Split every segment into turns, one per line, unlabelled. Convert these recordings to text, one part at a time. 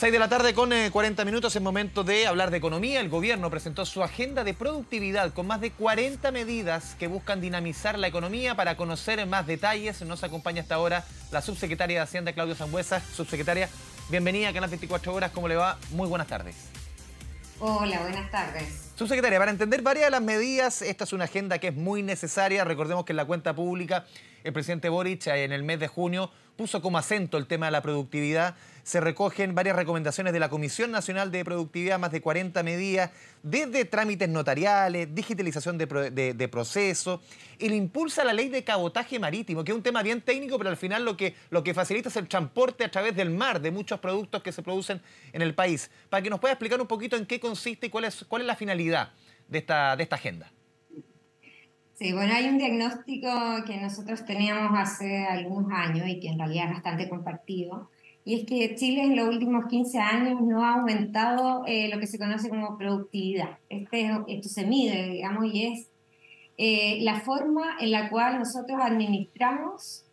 6 de la tarde con 40 minutos, es momento de hablar de economía. El gobierno presentó su agenda de productividad con más de 40 medidas que buscan dinamizar la economía. Para conocer más detalles, nos acompaña hasta ahora la subsecretaria de Hacienda, Claudia Sangüesa. Subsecretaria, bienvenida a Canal 24 Horas. ¿Cómo le va? Muy buenas tardes.
Hola, buenas tardes.
Subsecretaria, para entender varias de las medidas, esta es una agenda que es muy necesaria. Recordemos que en la cuenta pública el presidente Boric en el mes de junio puso como acento el tema de la productividad. Se recogen varias recomendaciones de la Comisión Nacional de Productividad, más de 40 medidas, desde trámites notariales, digitalización de procesos. Él impulsa la ley de cabotaje marítimo, que es un tema bien técnico, pero al final lo que facilita es el transporte a través del mar de muchos productos que se producen en el país. Para que nos pueda explicar un poquito en qué consiste y cuál es la finalidad de esta agenda.
Sí, bueno, hay un diagnóstico que nosotros teníamos hace algunos años y que en realidad es bastante compartido, y es que Chile en los últimos 15 años no ha aumentado lo que se conoce como productividad. Esto se mide, digamos, y es la forma en la cual nosotros administramos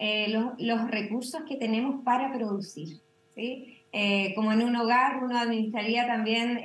los recursos que tenemos para producir, ¿sí? Como en un hogar uno administraría también,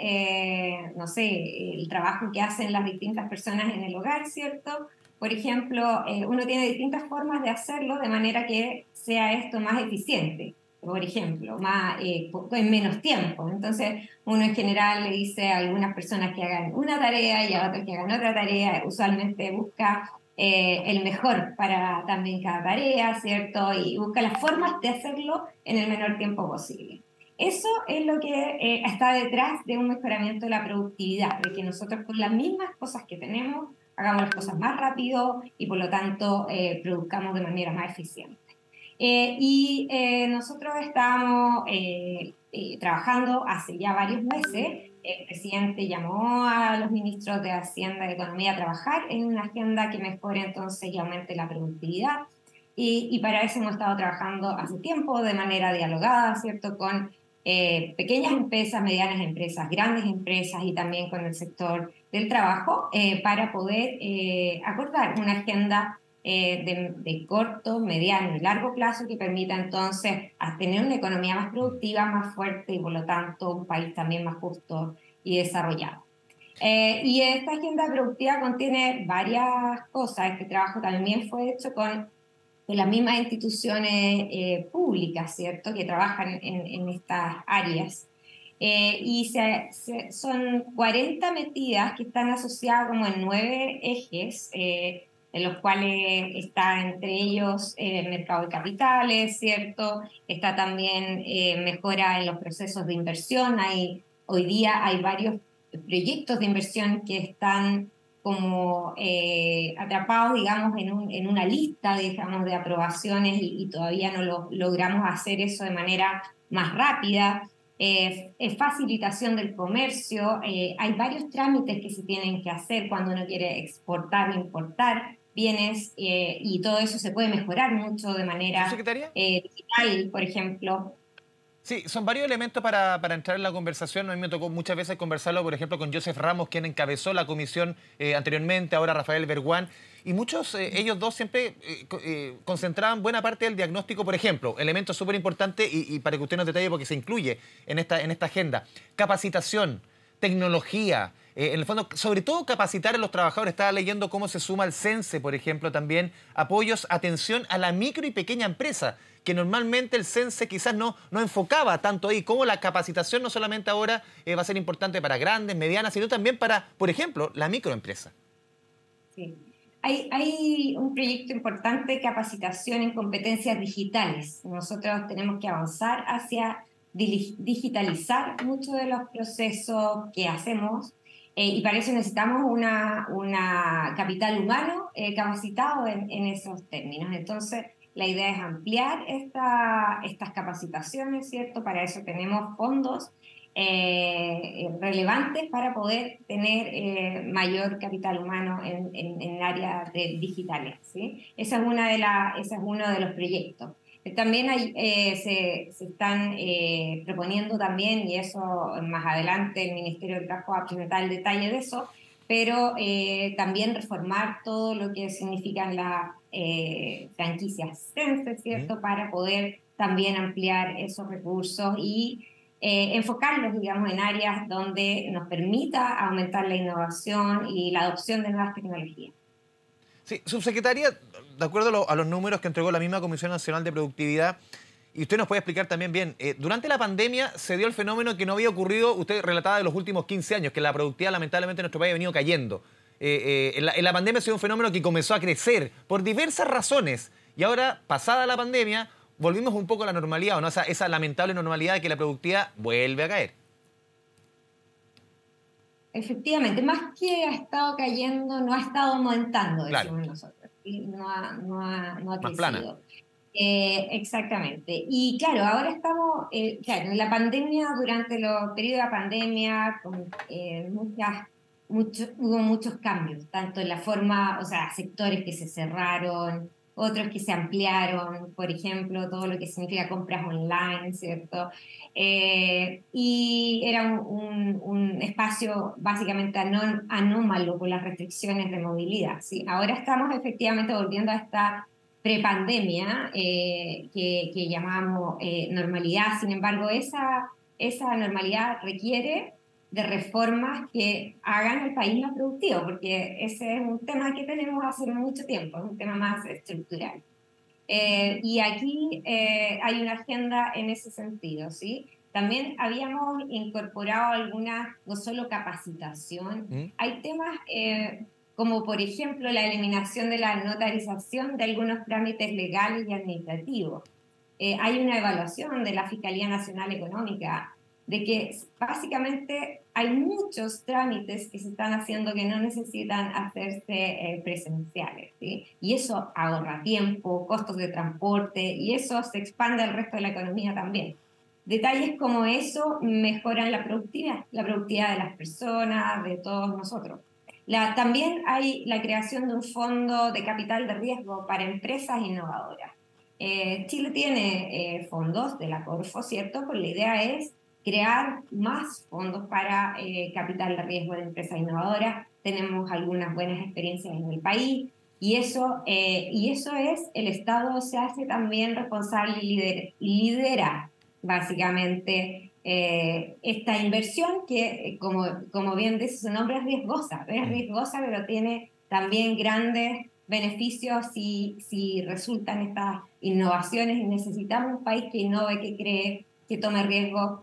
no sé, el trabajo que hacen las distintas personas en el hogar, ¿cierto? Por ejemplo, uno tiene distintas formas de hacerlo de manera que sea esto más eficiente, por ejemplo, en menos tiempo. Entonces, uno en general le dice a algunas personas que hagan una tarea y a otras que hagan otra tarea. Usualmente busca el mejor para también cada tarea, ¿cierto? Y busca las formas de hacerlo en el menor tiempo posible. Eso es lo que está detrás de un mejoramiento de la productividad, de que nosotros con las mismas cosas que tenemos hagamos las cosas más rápido y por lo tanto produzcamos de manera más eficiente. Nosotros estábamos trabajando hace ya varios meses. El presidente llamó a los ministros de Hacienda y de Economía a trabajar en una agenda que mejore entonces y aumente la productividad. Y para eso hemos estado trabajando hace tiempo de manera dialogada, ¿cierto?, con pequeñas empresas, medianas empresas, grandes empresas y también con el sector del trabajo para poder acordar una agenda de corto, mediano y largo plazo que permita entonces tener una economía más productiva, más fuerte y por lo tanto un país también más justo y desarrollado. Y esta agenda productiva contiene varias cosas. Este trabajo también fue hecho con las mismas instituciones públicas, ¿cierto?, que trabajan en estas áreas. Son 40 medidas que están asociadas como en 9 ejes, en los cuales está entre ellos el mercado de capitales, ¿cierto? Está también mejora en los procesos de inversión. Hoy día hay varios proyectos de inversión que están como atrapados, digamos, en una lista, digamos, de aprobaciones y todavía no logramos hacer eso de manera más rápida. Facilitación del comercio. Hay varios trámites que se tienen que hacer cuando uno quiere exportar o importar bienes y todo eso se puede mejorar mucho de manera
¿Subsecretaria?
digital, por ejemplo.
Sí, son varios elementos para entrar en la conversación. A mí me tocó muchas veces conversarlo, por ejemplo, con Joseph Ramos, quien encabezó la comisión anteriormente, ahora Rafael Berguán. Y muchos, ellos dos siempre concentraban buena parte del diagnóstico, por ejemplo, elementos súper importantes y para que usted nos detalle porque se incluye en esta agenda. Capacitación, tecnología, en el fondo, sobre todo capacitar a los trabajadores. Estaba leyendo cómo se suma al CENSE, por ejemplo, también apoyos, atención a la micro y pequeña empresa, que normalmente el CENSE quizás no enfocaba tanto ahí, como la capacitación no solamente ahora va a ser importante para grandes, medianas, sino también para, por ejemplo, la microempresa.
Sí. Hay un proyecto importante de capacitación en competencias digitales. Nosotros tenemos que avanzar hacia digitalizar muchos de los procesos que hacemos y para eso necesitamos una capital humano capacitado en esos términos. Entonces, la idea es ampliar estas capacitaciones, ¿cierto? Para eso tenemos fondos relevantes para poder tener mayor capital humano en áreas digitales, ¿sí? Ese es uno de los proyectos. También se están proponiendo también, y eso más adelante el Ministerio del Trabajo va a presentar el detalle de eso, pero también reformar todo lo que significan las franquicias CENSE, ¿cierto? Para poder también ampliar esos recursos y enfocarlos, digamos, en áreas donde nos permita aumentar la innovación y la adopción de nuevas tecnologías.
Sí, subsecretaria, de acuerdo a los números que entregó la misma Comisión Nacional de Productividad, y usted nos puede explicar también bien, durante la pandemia se dio el fenómeno que no había ocurrido, usted relataba de los últimos 15 años, que la productividad lamentablemente en nuestro país ha venido cayendo. En la pandemia se dio un fenómeno que comenzó a crecer por diversas razones, y ahora, pasada la pandemia, volvimos un poco a la normalidad, ¿o no? Esa lamentable normalidad de que la productividad vuelve a caer.
Efectivamente, más que ha estado cayendo, no ha estado aumentando,
Claro,
decimos nosotros, ¿sí? No ha
más plana.
crecido. Exactamente. Y claro, ahora estamos, claro, en la pandemia, durante los periodos de pandemia, hubo muchos cambios, tanto en la forma, o sea, sectores que se cerraron, otros que se ampliaron, por ejemplo, todo lo que significa compras online, ¿cierto? Y era un espacio básicamente anómalo por las restricciones de movilidad, ¿sí? Ahora estamos efectivamente volviendo a esta prepandemia que llamamos normalidad. Sin embargo, esa normalidad requiere de reformas que hagan el país más productivo, porque ese es un tema que tenemos hace mucho tiempo, es un tema más estructural. Y aquí hay una agenda en ese sentido, ¿sí? También habíamos incorporado algunas, no solo capacitación,
¿Mm?
hay temas como por ejemplo la eliminación de la notarización de algunos trámites legales y administrativos. Hay una evaluación de la Fiscalía Nacional Económica de que básicamente hay muchos trámites que se están haciendo que no necesitan hacerse presenciales, ¿sí? Y eso ahorra tiempo, costos de transporte, y eso se expande al resto de la economía también. Detalles como eso mejoran la productividad de las personas, de todos nosotros. También hay la creación de un fondo de capital de riesgo para empresas innovadoras. Chile tiene fondos de la Corfo, ¿cierto? Pues la idea es crear más fondos para capital de riesgo de empresas innovadoras. Tenemos algunas buenas experiencias en el país y eso es, el Estado se hace también responsable y lidera básicamente esta inversión que, como bien dice su nombre, es riesgosa, pero tiene también grandes beneficios si resultan estas innovaciones y necesitamos un país que innove, que cree, que tome riesgos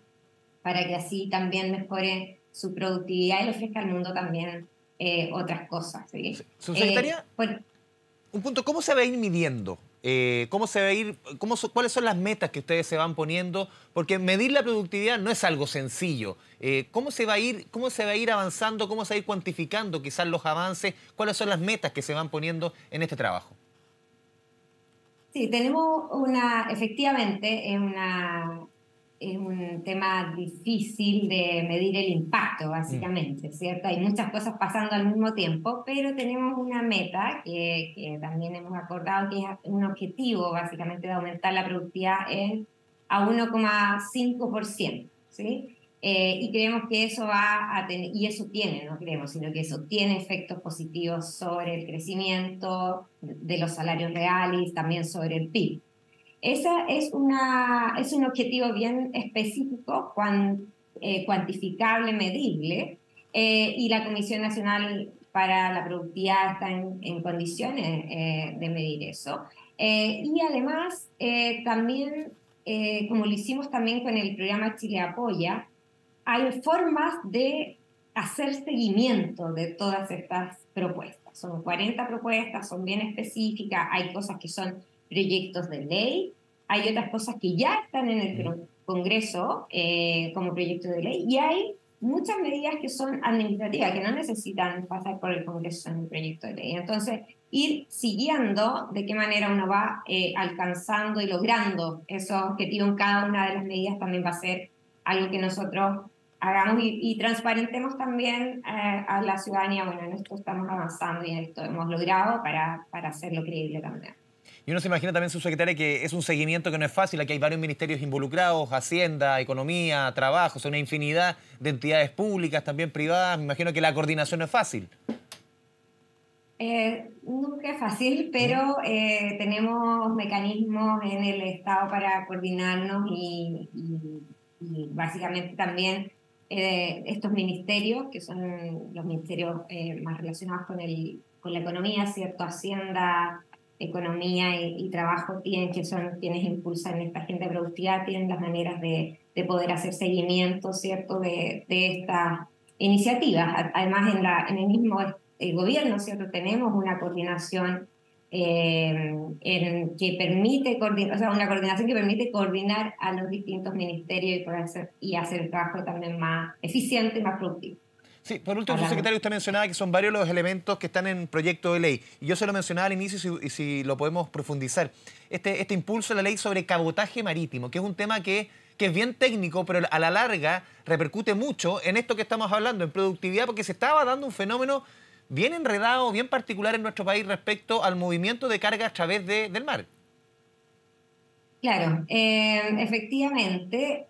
para que así también mejore su productividad y le ofrezca al mundo también otras cosas, ¿sí?
Subsecretaria,
Bueno,
un punto, ¿cómo se va a ir midiendo? ¿Cómo se va a ir, cuáles son las metas que ustedes se van poniendo? Porque medir la productividad no es algo sencillo. Cómo se va a ir avanzando? ¿Cómo se va a ir cuantificando quizás los avances? ¿Cuáles son las metas que se van poniendo en este trabajo?
sí, efectivamente, es un tema difícil de medir el impacto,
Mm.
básicamente, ¿cierto? Hay muchas cosas pasando al mismo tiempo, pero tenemos una meta que también hemos acordado, que es un objetivo, básicamente, de aumentar la productividad a 1,5%, ¿sí? Y creemos que eso va a tener, y eso tiene, no creemos, sino que eso tiene efectos positivos sobre el crecimiento de los salarios reales, también sobre el PIB. Esa es un objetivo bien específico, cuantificable, medible, y la Comisión Nacional para la Productividad está en condiciones de medir eso. Y además, también, como lo hicimos también con el programa Chile Apoya, hay formas de hacer seguimiento de todas estas propuestas. Son 40 propuestas, son bien específicas, hay cosas que son proyectos de ley, hay otras cosas que ya están en el Congreso como proyectos de ley y hay muchas medidas que son administrativas, que no necesitan pasar por el Congreso en un proyecto de ley. Entonces, ir siguiendo de qué manera uno va alcanzando y logrando esos objetivos en cada una de las medidas también va a ser algo que nosotros hagamos y transparentemos también a la ciudadanía. Bueno, en esto estamos avanzando y en esto hemos logrado para hacerlo creíble también.
Y uno se imagina también, subsecretaria, que es un seguimiento que no es fácil. Aquí hay varios ministerios involucrados, Hacienda, Economía, Trabajo, son una infinidad de entidades públicas, también privadas. Me imagino que la coordinación no es fácil.
Nunca es fácil,
¿Mm?
pero tenemos mecanismos en el Estado para coordinarnos y básicamente también estos ministerios, que son los ministerios más relacionados con la economía, ¿cierto? Hacienda, economía y trabajo, que son quienes impulsan esta agenda de productividad, tienen las maneras de poder hacer seguimiento, ¿cierto? De estas iniciativas. Además, en el mismo gobierno, ¿cierto? Tenemos una coordinación que permite coordinar, o sea, una coordinación que permite coordinar a los distintos ministerios y hacer el trabajo también más eficiente y más productivo.
Sí, por último, subsecretario, usted mencionaba que son varios los elementos que están en proyecto de ley. Y yo se lo mencionaba al inicio y si lo podemos profundizar. Este impulso de la ley sobre cabotaje marítimo, que es un tema que es bien técnico, pero a la larga repercute mucho en esto que estamos hablando, en productividad, porque se estaba dando un fenómeno bien enredado, bien particular en nuestro país respecto al movimiento de carga a través del mar.
Claro, efectivamente,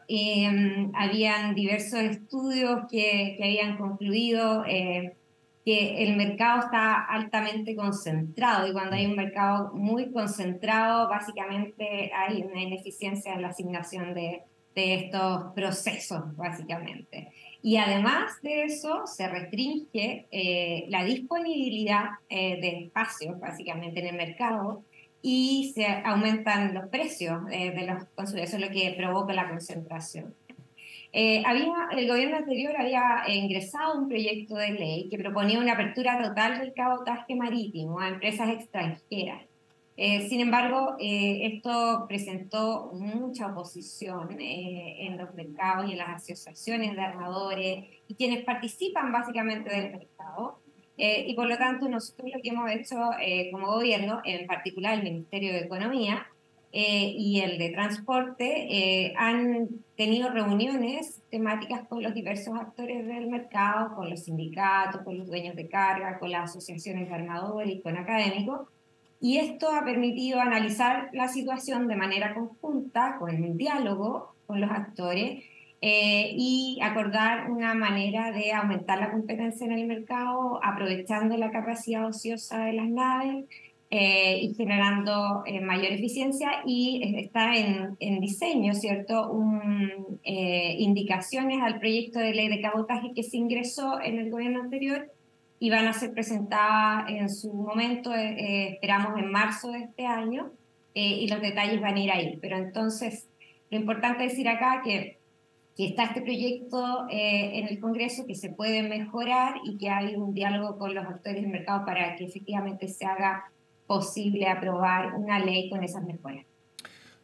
habían diversos estudios que habían concluido que el mercado está altamente concentrado y cuando hay un mercado muy concentrado, básicamente hay una ineficiencia en la asignación de estos procesos, básicamente. Y además de eso, se restringe la disponibilidad de espacios, básicamente, en el mercado y se aumentan los precios de los consumidores, eso es lo que provoca la concentración. El gobierno anterior había ingresado un proyecto de ley que proponía una apertura total del cabotaje marítimo a empresas extranjeras. Sin embargo, esto presentó mucha oposición en los mercados y en las asociaciones de armadores y quienes participan básicamente del mercado. Y por lo tanto, nosotros lo que hemos hecho como gobierno, en particular el Ministerio de Economía y el de Transporte, han tenido reuniones temáticas con los diversos actores del mercado, con los sindicatos, con los dueños de carga, con las asociaciones de armadores y con académicos. Y esto ha permitido analizar la situación de manera conjunta, con un diálogo con los actores y acordar una manera de aumentar la competencia en el mercado, aprovechando la capacidad ociosa de las naves y generando mayor eficiencia y está en diseño, ¿cierto? Indicaciones al proyecto de ley de cabotaje que se ingresó en el gobierno anterior y van a ser presentadas en su momento, esperamos en marzo de este año, y los detalles van a ir ahí. Pero entonces, lo importante es decir acá que está este proyecto en el Congreso que se puede mejorar y que hay un diálogo con los actores del mercado para que efectivamente se haga posible aprobar una ley con esas mejoras.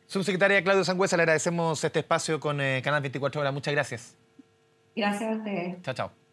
Subsecretaria Claudia Sangüesa, le agradecemos este espacio con Canal 24 Horas. Muchas gracias.
Gracias a ustedes.
Chao, chao.